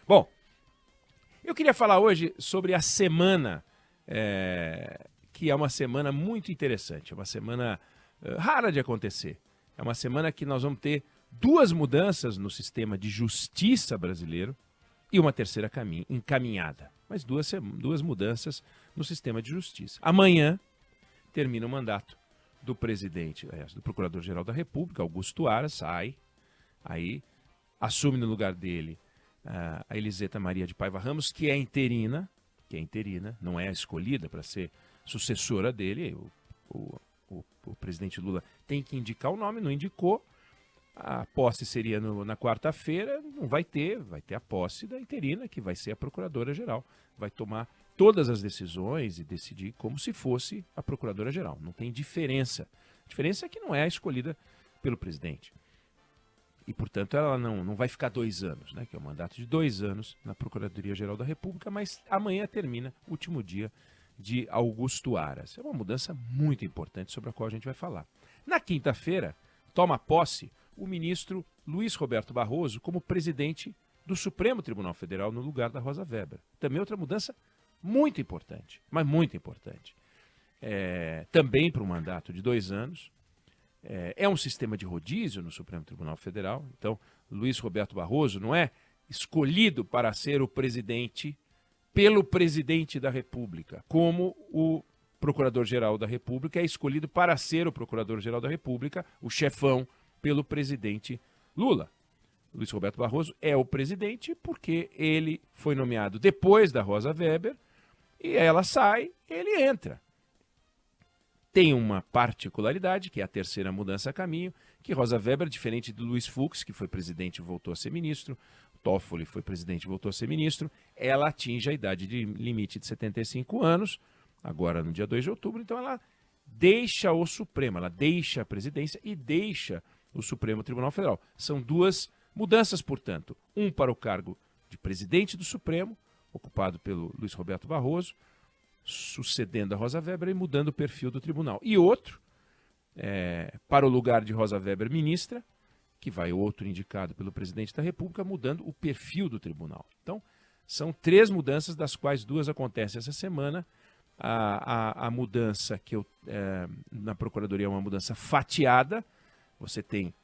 Bom, eu queria falar hoje sobre a semana, que é uma semana muito interessante, é uma semana rara de acontecer. É uma semana que nós vamos ter duas mudanças no sistema de justiça brasileiro e uma terceira encaminhada. Mas duas mudanças no sistema de justiça. Amanhã termina o mandato do do Procurador-Geral da República, Augusto Aras, sai, aí assume no lugar dele a Eliseta Maria de Paiva Ramos, que é interina, não é escolhida para ser sucessora dele. O presidente Lula tem que indicar o nome, não indicou. A posse seria na quarta-feira, não vai ter a posse da interina, que vai ser a Procuradora-Geral. Vai tomar todas as decisões e decidir como se fosse a Procuradora-Geral. Não tem diferença. A diferença é que não é escolhida pelo presidente. E, portanto, ela não vai ficar 2 anos, né? Que é um mandato de 2 anos na Procuradoria-Geral da República, mas amanhã termina o último dia de Augusto Aras. É uma mudança muito importante sobre a qual a gente vai falar. Na quinta-feira, toma posse o ministro Luiz Roberto Barroso como presidente do Supremo Tribunal Federal no lugar da Rosa Weber. Também outra mudança muito importante, mas muito importante. Também para um mandato de 2 anos. É um sistema de rodízio no Supremo Tribunal Federal. Então, Luiz Roberto Barroso não é escolhido para ser o presidente pelo presidente da República, como o Procurador-Geral da República é escolhido para ser o Procurador-Geral da República, o chefão, pelo presidente Lula. Luiz Roberto Barroso é o presidente porque ele foi nomeado depois da Rosa Weber e ela sai, ele entra. Tem uma particularidade, que é a terceira mudança a caminho, que Rosa Weber, diferente do Luiz Fux, que foi presidente e voltou a ser ministro, Toffoli foi presidente e voltou a ser ministro, ela atinge a idade de limite de 75 anos, agora no dia 2 de outubro, então ela deixa o Supremo, ela deixa a presidência e deixa o Supremo Tribunal Federal. São duas mudanças, portanto, um para o cargo de presidente do Supremo, ocupado pelo Luiz Roberto Barroso, sucedendo a Rosa Weber e mudando o perfil do tribunal. E outro, para o lugar de Rosa Weber ministra, que vai outro indicado pelo presidente da República, mudando o perfil do tribunal. Então, são 3 mudanças, das quais 2 acontecem essa semana. A mudança na Procuradoria é uma mudança fatiada. Você tem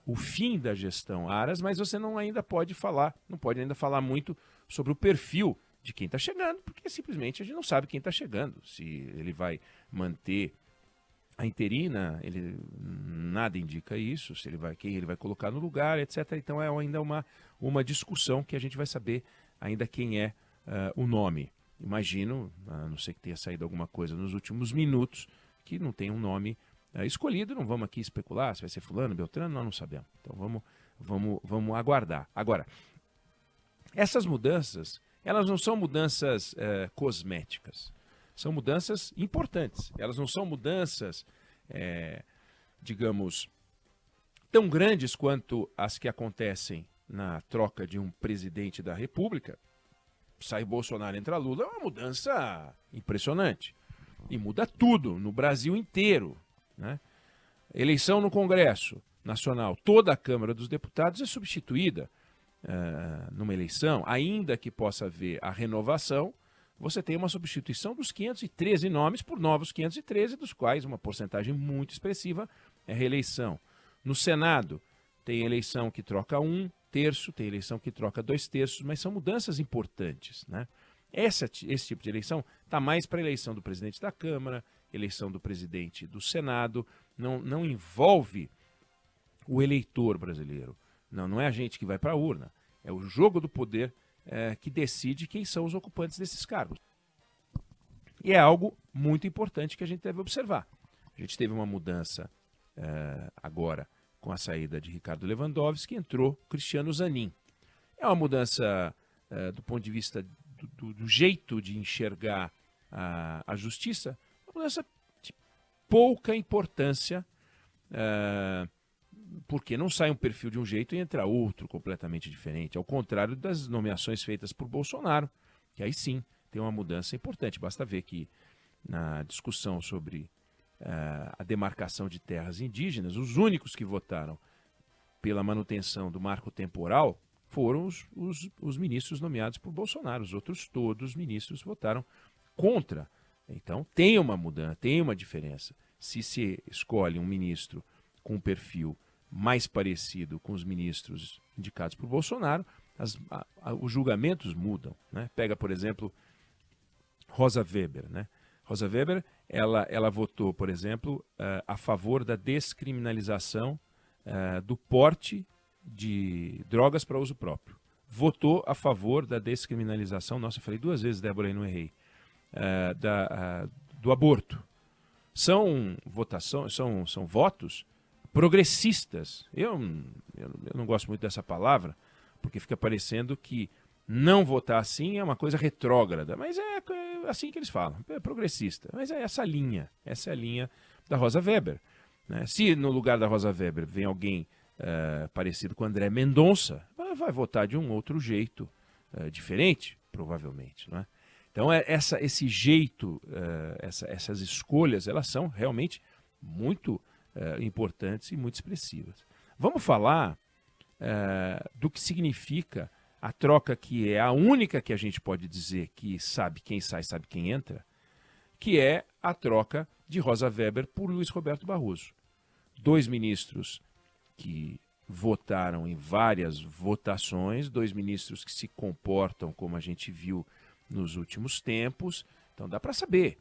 o fim da gestão Aras, mas você não pode ainda falar muito sobre o perfil de quem está chegando, porque simplesmente a gente não sabe quem está chegando. Se ele vai manter a interina, nada indica isso, quem ele vai colocar no lugar, etc. Então é ainda uma discussão que a gente vai saber ainda quem é o nome. Imagino, a não ser que tenha saído alguma coisa nos últimos minutos, que não tem um nome escolhido. Não vamos aqui especular se vai ser fulano, beltrano, nós não sabemos. Então vamos aguardar. Agora, essas mudanças, elas não são mudanças cosméticas. São mudanças importantes. Elas não são mudanças, digamos, tão grandes quanto as que acontecem na troca de um presidente da República. Sai Bolsonaro, entra Lula, é uma mudança impressionante. E muda tudo, no Brasil inteiro, né? Eleição no Congresso Nacional, toda a Câmara dos Deputados é substituída numa eleição, ainda que possa haver a renovação, você tem uma substituição dos 513 nomes por novos 513, dos quais uma porcentagem muito expressiva é reeleição. No Senado, tem eleição que troca 1/3, tem eleição que troca 2/3, mas são mudanças importantes, né? Esse tipo de eleição está mais para a eleição do presidente da Câmara, eleição do presidente do Senado, não envolve o eleitor brasileiro. Não é a gente que vai para a urna, é o jogo do poder que decide quem são os ocupantes desses cargos. E é algo muito importante que a gente deve observar. A gente teve uma mudança agora com a saída de Ricardo Lewandowski, entrou Cristiano Zanin. É uma mudança do ponto de vista do jeito de enxergar a justiça, uma mudança de pouca importância, porque não sai um perfil de um jeito e entra outro completamente diferente, ao contrário das nomeações feitas por Bolsonaro, que aí sim tem uma mudança importante. Basta ver que na discussão sobre a demarcação de terras indígenas, os únicos que votaram pela manutenção do marco temporal foram os ministros nomeados por Bolsonaro. Os outros todos os ministros votaram contra. Então tem uma mudança, tem uma diferença. Se se escolhe um ministro com um perfil mais parecido com os ministros indicados por Bolsonaro, os julgamentos mudam, né? Pega, por exemplo, Rosa Weber, né? Rosa Weber, ela votou, por exemplo, a favor da descriminalização do porte de drogas para uso próprio. Votou a favor da descriminalização, nossa, eu falei 2 vezes, Débora, e não errei, do aborto. São votos progressistas. Eu não gosto muito dessa palavra, porque fica parecendo que não votar assim é uma coisa retrógrada, mas é assim que eles falam, é progressista. Mas é essa é a linha da Rosa Weber, né? Se no lugar da Rosa Weber vem alguém parecido com André Mendonça, vai votar de um outro jeito, diferente, provavelmente, não é? Então esse jeito, essas escolhas, elas são realmente muito importantes e muito expressivas. Vamos falar do que significa a troca, que é a única que a gente pode dizer que sabe quem sai, sabe quem entra, que é a troca de Rosa Weber por Luiz Roberto Barroso. 2 ministros que votaram em várias votações, 2 ministros que se comportam como a gente viu nos últimos tempos. Então dá para saber.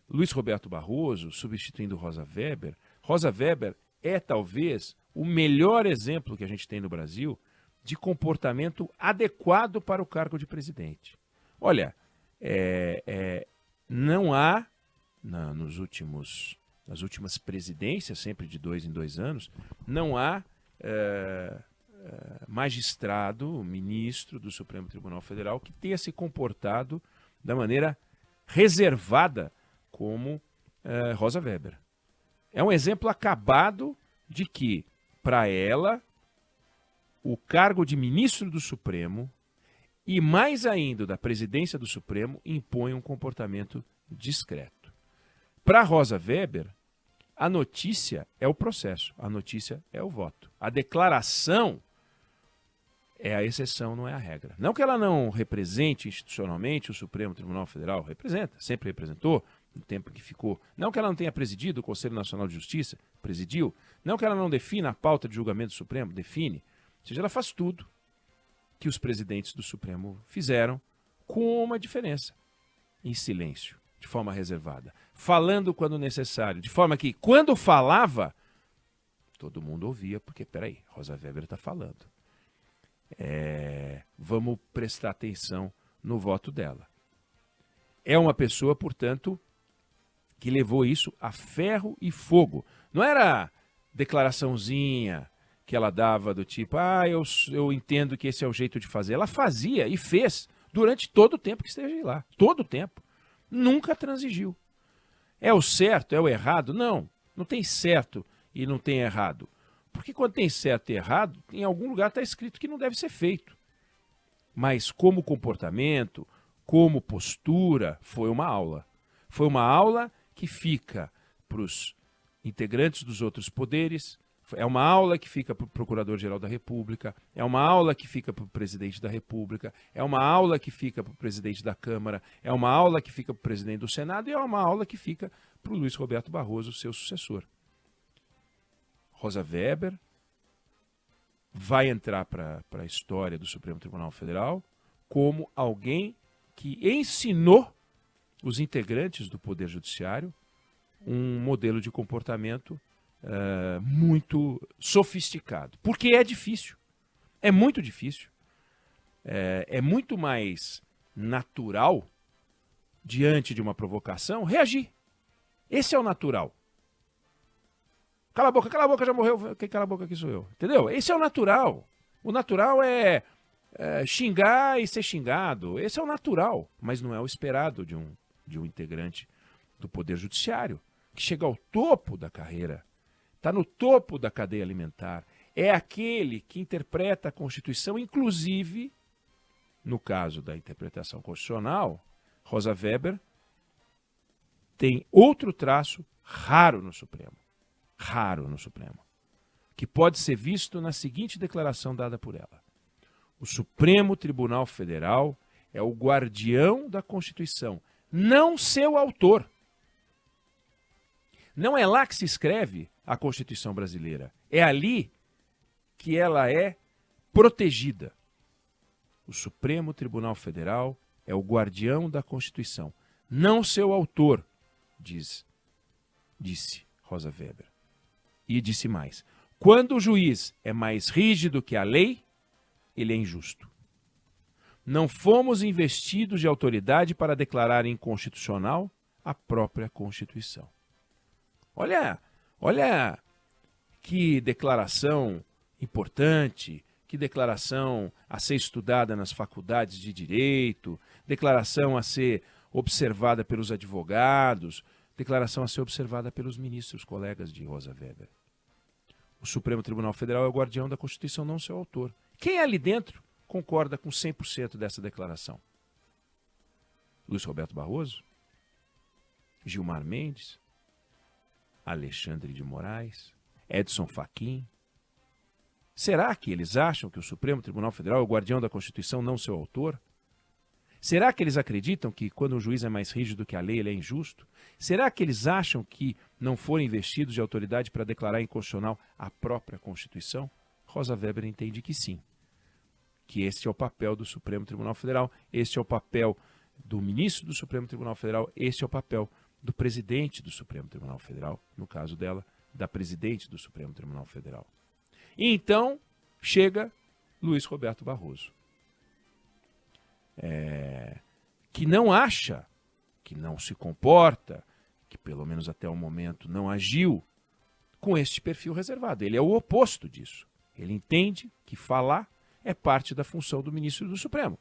Luiz Roberto Barroso substituindo Rosa Weber. Rosa Weber é talvez o melhor exemplo que a gente tem no Brasil de comportamento adequado para o cargo de presidente. Olha, não há, nas últimas presidências, sempre de 2 em 2 anos, não há magistrado, ministro do Supremo Tribunal Federal que tenha se comportado da maneira reservada como Rosa Weber. É um exemplo acabado de que, para ela, o cargo de ministro do Supremo e, mais ainda, da presidência do Supremo impõe um comportamento discreto. Para Rosa Weber, a notícia é o processo, a notícia é o voto. A declaração é a exceção, não é a regra. Não que ela não represente institucionalmente o Supremo Tribunal Federal, representa, sempre representou, no tempo que ficou. Não que ela não tenha presidido o Conselho Nacional de Justiça, presidiu. Não que ela não defina a pauta de julgamento do Supremo, define. Ou seja, ela faz tudo que os presidentes do Supremo fizeram, com uma diferença: em silêncio, de forma reservada, falando quando necessário, de forma que, quando falava, todo mundo ouvia, porque, peraí, Rosa Weber está falando. Vamos prestar atenção no voto dela. É uma pessoa, portanto, que levou isso a ferro e fogo. Não era declaraçãozinha que ela dava do tipo, eu entendo que esse é o jeito de fazer. Ela fazia e fez durante todo o tempo que esteve lá. Todo o tempo. Nunca transigiu. É o certo, é o errado? Não. Não tem certo e não tem errado. Porque quando tem certo e errado, em algum lugar está escrito que não deve ser feito. Mas como comportamento, como postura, foi uma aula. Foi uma aula que fica para os integrantes dos outros poderes, é uma aula que fica para o Procurador-Geral da República, é uma aula que fica para o Presidente da República, é uma aula que fica para o Presidente da Câmara, é uma aula que fica para o Presidente do Senado e é uma aula que fica para o Luiz Roberto Barroso, seu sucessor. Rosa Weber vai entrar para a história do Supremo Tribunal Federal como alguém que ensinou os integrantes do Poder Judiciário um modelo de comportamento muito sofisticado. Porque é difícil. É muito difícil. É muito mais natural, diante de uma provocação, reagir. Esse é o natural. Cala a boca, já morreu. Quem cala a boca aqui sou eu. Entendeu? Esse é o natural. O natural é xingar e ser xingado. Esse é o natural, mas não é o esperado de um integrante do Poder Judiciário, que chega ao topo da carreira, está no topo da cadeia alimentar. É aquele que interpreta a Constituição, inclusive, no caso da interpretação constitucional, Rosa Weber tem outro traço raro no Supremo, que pode ser visto na seguinte declaração dada por ela. O Supremo Tribunal Federal é o guardião da Constituição, não seu autor. Não é lá que se escreve a Constituição brasileira. É ali que ela é protegida. O Supremo Tribunal Federal é o guardião da Constituição, não seu autor, disse Rosa Weber. E disse mais: quando o juiz é mais rígido que a lei, ele é injusto. Não fomos investidos de autoridade para declarar inconstitucional a própria Constituição. Olha que declaração importante, que declaração a ser estudada nas faculdades de direito, declaração a ser observada pelos advogados, declaração a ser observada pelos ministros, colegas de Rosa Weber. O Supremo Tribunal Federal é o guardião da Constituição, não seu autor. Quem ali dentro concorda com 100% dessa declaração? Luiz Roberto Barroso? Gilmar Mendes? Alexandre de Moraes? Edson Fachin? Será que eles acham que o Supremo Tribunal Federal é o guardião da Constituição, não seu autor? Será que eles acreditam que quando um juiz é mais rígido que a lei, ele é injusto? Será que eles acham que não foram investidos de autoridade para declarar inconstitucional a própria Constituição? Rosa Weber entende que sim. Que este é o papel do Supremo Tribunal Federal, este é o papel do ministro do Supremo Tribunal Federal, este é o papel do presidente do Supremo Tribunal Federal, no caso dela, da presidente do Supremo Tribunal Federal. E então chega Luiz Roberto Barroso, que não acha, que não se comporta, que pelo menos até o momento não agiu com este perfil reservado. Ele é o oposto disso. Ele entende que falar é parte da função do ministro do Supremo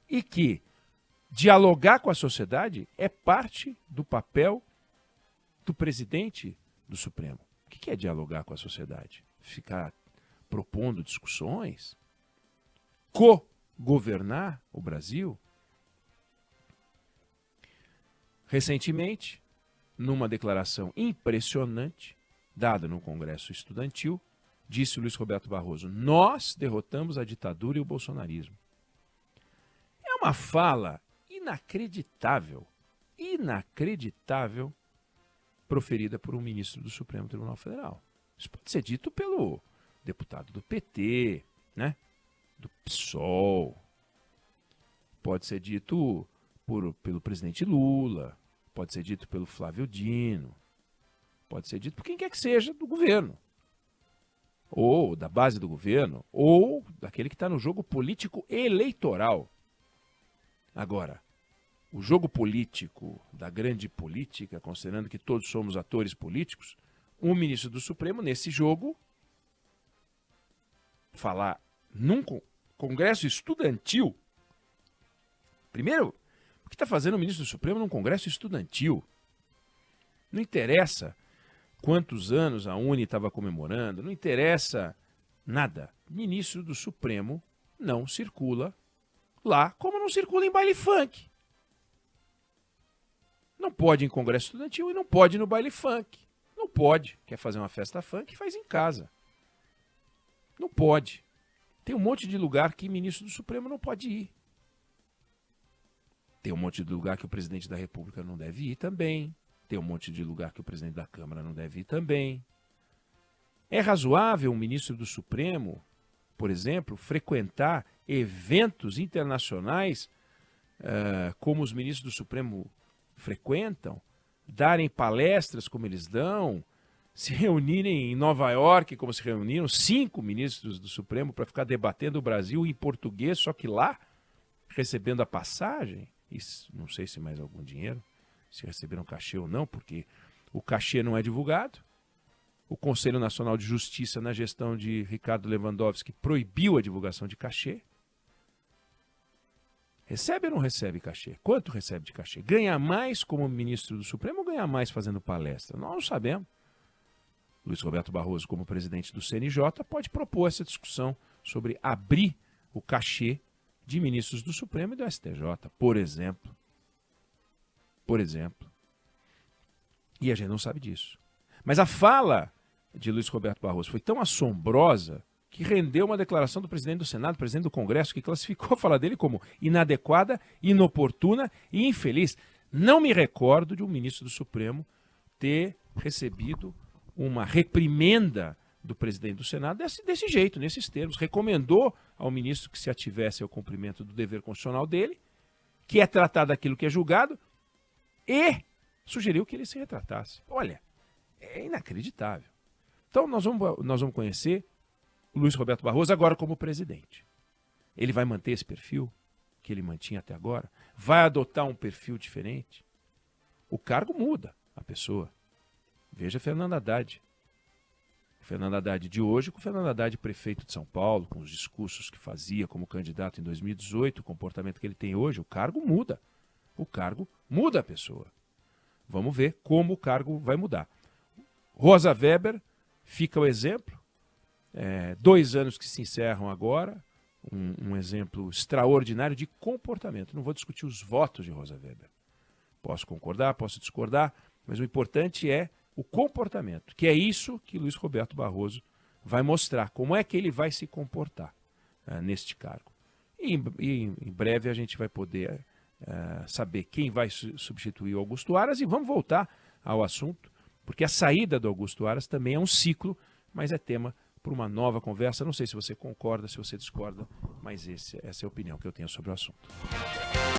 e que dialogar com a sociedade é parte do papel do presidente do Supremo. O que é dialogar com a sociedade? Ficar propondo discussões? Co-governar o Brasil? Recentemente, numa declaração impressionante, dada no Congresso Estudantil, disse Luiz Roberto Barroso: nós derrotamos a ditadura e o bolsonarismo. É uma fala inacreditável, proferida por um ministro do Supremo Tribunal Federal. Isso pode ser dito pelo deputado do PT, né? Do PSOL, pode ser dito pelo presidente Lula, pode ser dito pelo Flávio Dino, pode ser dito por quem quer que seja do governo, ou da base do governo, ou daquele que está no jogo político eleitoral. Agora, o jogo político da grande política, considerando que todos somos atores políticos, o ministro do Supremo, nesse jogo, falar num congresso estudantil. Primeiro, o que está fazendo o ministro do Supremo num congresso estudantil? Não interessa quantos anos a Uni estava comemorando, não interessa nada. O ministro do Supremo não circula lá como não circula em baile funk. Não pode em congresso estudantil e não pode no baile funk. Não pode. Quer fazer uma festa funk? Faz em casa. Não pode. Tem um monte de lugar que o ministro do Supremo não pode ir. Tem um monte de lugar que o presidente da República não deve ir também. Tem um monte de lugar que o presidente da Câmara não deve ir também. É razoável um ministro do Supremo, por exemplo, frequentar eventos internacionais como os ministros do Supremo frequentam, darem palestras como eles dão, se reunirem em Nova York como se reuniram 5 ministros do Supremo para ficar debatendo o Brasil em português, só que lá, recebendo a passagem, e não sei se mais algum dinheiro, se receberam cachê ou não, porque o cachê não é divulgado. O Conselho Nacional de Justiça, na gestão de Ricardo Lewandowski, proibiu a divulgação de cachê. Recebe ou não recebe cachê? Quanto recebe de cachê? Ganha mais como ministro do Supremo ou ganha mais fazendo palestra? Nós não sabemos. Luiz Roberto Barroso, como presidente do CNJ, pode propor essa discussão sobre abrir o cachê de ministros do Supremo e do STJ, por exemplo. Por exemplo. E a gente não sabe disso. Mas a fala de Luiz Roberto Barroso foi tão assombrosa que rendeu uma declaração do presidente do Senado, presidente do Congresso, que classificou a fala dele como inadequada, inoportuna e infeliz. Não me recordo de um ministro do Supremo ter recebido uma reprimenda do presidente do Senado desse jeito, nesses termos. Recomendou ao ministro que se ativesse ao cumprimento do dever constitucional dele, que é tratar daquilo que é julgado, e sugeriu que ele se retratasse. Olha, é inacreditável. Então nós vamos conhecer o Luiz Roberto Barroso agora como presidente. Ele vai manter esse perfil que ele mantinha até agora? Vai adotar um perfil diferente? O cargo muda a pessoa. Veja Fernando Haddad. O Fernando Haddad de hoje com o Fernando Haddad prefeito de São Paulo, com os discursos que fazia como candidato em 2018, o comportamento que ele tem hoje, o cargo muda. O cargo muda a pessoa. Vamos ver como o cargo vai mudar. Rosa Weber fica o exemplo. 2 anos que se encerram agora. Um exemplo extraordinário de comportamento. Não vou discutir os votos de Rosa Weber. Posso concordar, posso discordar, mas o importante é o comportamento, que é isso que Luiz Roberto Barroso vai mostrar, como é que ele vai se comportar neste cargo. E em breve a gente vai poder saber quem vai substituir o Augusto Aras e vamos voltar ao assunto, porque a saída do Augusto Aras também é um ciclo, mas é tema para uma nova conversa. Não sei se você concorda, se você discorda, mas essa é a opinião que eu tenho sobre o assunto.